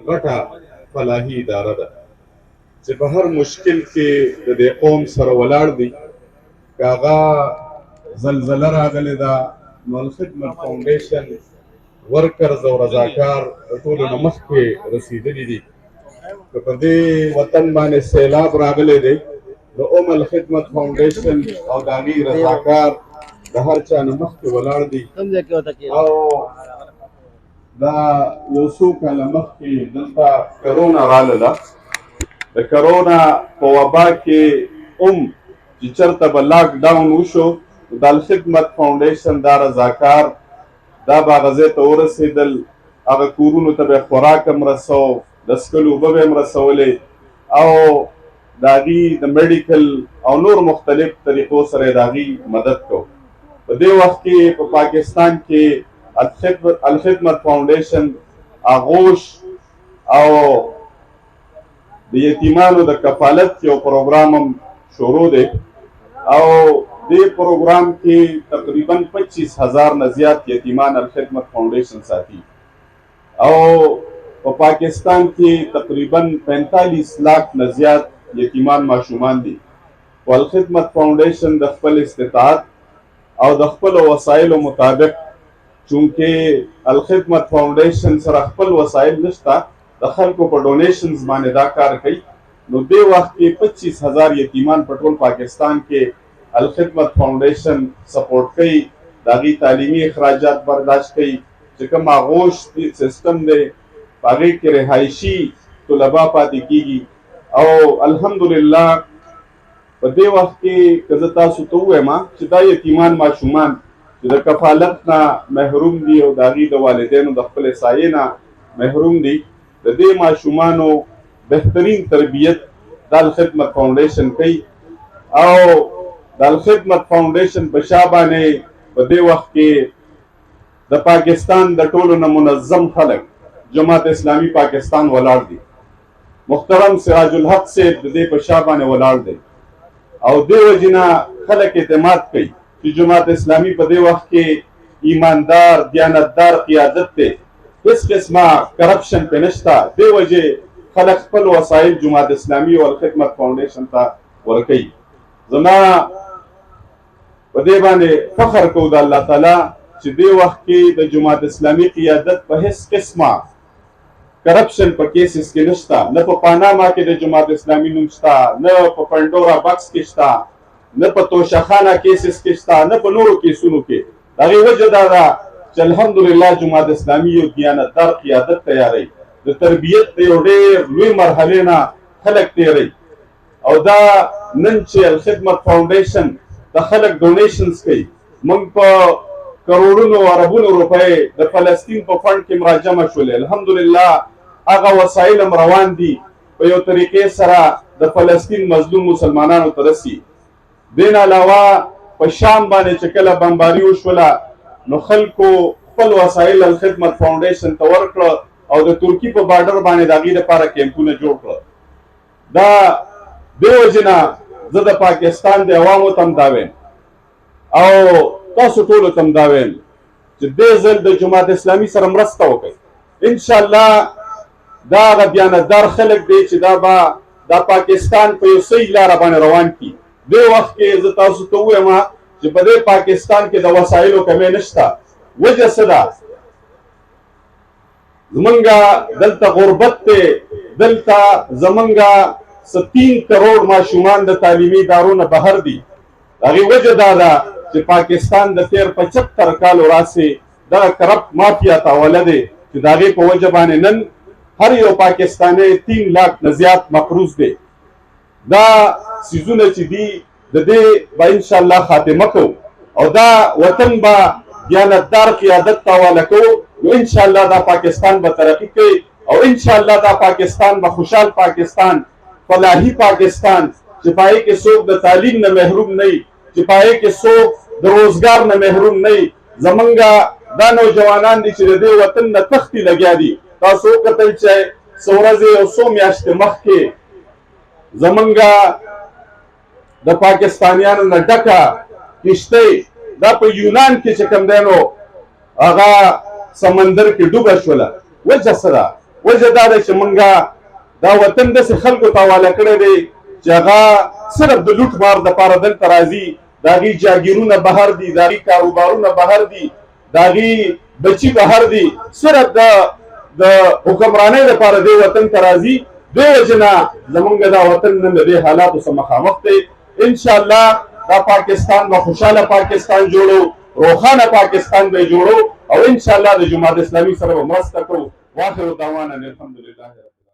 غټه فلاحي اداره ده چې په هر مشکل کې د دې قوم سره ولاړ دي. که هغه زلزله راغلې ده نو الخدمت فاونډیشن ورکرز او رضاکار د ټولو نه مخکې رسېدلي دي. که په دې وطن باندې سیلاب راغلی دی د الخدمت فاونډیشن او د هغې رضاکار د هر چا نه مخکې ولاړ دي. او دا یو څو کاله مخکې دلته کرونا راغله. د کرونا په وبا کې چې چېرته به لاک ډاون وشو د الخدمت فاونډیشن دا رضاکار دا به هغه ځای ته ورسېدل، هغه کورونو ته به یې خوراک هم رسو، د څښلو اوبه به یې هم رسولې او د هغې د میډیکل او نور مختلف طریقو سره یې د هغې مدد کو. په دې وخت کې په پاکستان کې الخدمت فاونډیشن آغوش او د یتیمانو د کفالت یو پروګرام هم شروع دی او دې پروګرام کې تقریبا 25,000 نه زیات یتیمان الخدمت فاونډیشن ساتي او په پاکستان کې تقریبا 45 لاک نه زیات یتیمان ماشومان دي. الخدمت فاونډیشن د خپل استطاعت او د خپل وسایلو مطابق چونکه الخدمت فاونډیشن سره خپل وسایل نشته د خلکو په ډونیشنز باندې دا کار کوي. نو دې وخت کې 25,000 یتیمان په ټول پاکستان کې الخدمت فاونډیشن سپورټ کوي، د هغې تعلیمي اخراجات برداشت کوي. چې کوم آغوش سیستم دی په هغې کې رهایشي طلبا پاتې کېږي او الحمدلله په دې وخت کې که زه تاسو ته ووایم چې دا یتیمان ماشومان چې د کفالت نه محروم دي او د هغې د والدینو د خپلې سایې نه محروم دي، د دې ماشومانو بهترین تربیت د الخدمت فاونډیشن کوي او د الخدمت فاونډیشن په شا باندې په دې وخت کې د پاکستان د ټولو نه منظم خلک جماعت اسلامي پاکستان ولاړ دي. محترم سراج الحق صاحب د دې په شا باندې ولاړ دی او دې وجې نه خلک اعتماد کوي چې جماعت اسلامي په دې وخت کې ایماندار دیانتدار قیادت دی، هیڅ قسمه کرپشن پې نشته. دې وجې خلک خپل وسایل جماعت اسلامي او الخدمت فاونډیشن ته ورکوي. زما په دې باندې فخر کوو د الله تعالی چې دې وخت کې د جماعت اسلامي قیادت په هیڅ قسمه کرپشن په کیسز کې نشته، نه په پاناما کې د جماعت اسلامي نوم شته، نه په پنډورا بکس کې شته، نه په توشخانه کیسز کې شته، نه په نورو کیسونو کې. د هغې وجه دا ده چې الحمدلله جماعت اسلامي یو دیانتدار قیادت تیاروي، د تربیت د یو ډېر لوی مرحلې نه خلک تیروي او دا نن چې الخدمت فاونډیشن د خلک ډونیشنز کوي، موږ په کروڑونو اربونو روپۍ د فلسطین په فنډ کې مراجمه شولې. الحمدلله هغه وسایل هم روان دي په یو طریقې سره د فلسطین مظلوم مسلمانانو ته رسي. دې نه علاوه په شام باندې چې کله بمباري وشوله نو خلکو خپل وسایل الخدمت فاونډیشن ته ورکړه او د ترکي په بارډر باندې د هغې لپاره کیمپونه جوړ کړه. دا دې وجې نه زه د پاکستان د عوامو ته هم دا وایم او تاسو ټولو ته هم دا وایم چې دې ځل د جماعت اسلامي سره مرسته وکړئ. انشاءالله دا هغه دیانتدار خلک دی چې دا پاکستان په یو صحیح لاره باندې روان کړي. دې وخت کې زه تاسو ته ووایم چې په دې پاکستان کې د وسایلو کمی نشته. وجه څه ده؟ زمونږ دلته غربت دی، دلته زمونږ 3 کروڑ ماشومان د تعلیمي ادارو نه بهر دي. د هغې وجه دا ده چې پاکستان د تیر 75 کالو راسې دغه کرپټ مافیا ته حواله دی چې د هغې په وجه باندې نن هر یو پاکستانی 3 لاک نه زیات مقروض دی. دا څیزونه چې دي د دې به انشاءالله خاتمه کوو او دا وطن به دیانتدار قیادت ته حواله کوو نو انشاءالله دا پاکستان به ترقي کوي او انشاءالله دا پاکستان به خوشحال پاکستان، فلاحي پاکستان چې په هغې کې څوک د تعلیم نه محروم نه وي، چې په هغې کې څوک د روزګار نه محروم نه وي. زمونږ دا نوجوانان دي چې د دې وطن نه تښتي لګیا دي. تاسو وکتل چې څو ورځې او څو میاشتې مخکې زمونږ د پاکستانیانو نه ډکه کشتۍ دا په یونان کې چې کوم دی نو هغه سمندر کې ډوبه شوله. وجه څه ده؟ وجه دا ده چې مونږه دا وطن داسې خلکو ته حواله کړی دی چې هغه صرف د لوټ مار دپاره دلته راځي، د هغوی جاګیرونه بهر دي، د هغوی کاروبارونه بهر دي، د هغوی بچي بهر دي، صرف د حکمرانۍ دپاره دې وطن ته راځي. دې وجې نه زمونږ دا وطن نن د دې حالاتو سره مخامخ دی. انشاءالله دا پاکستان به خوشحاله پاکستان جوړو، روښانه پاکستان به جوړو او انشاءالله د جماعت اسلامي سره به مرسته کوو. واخر دعوانا الحمدلله.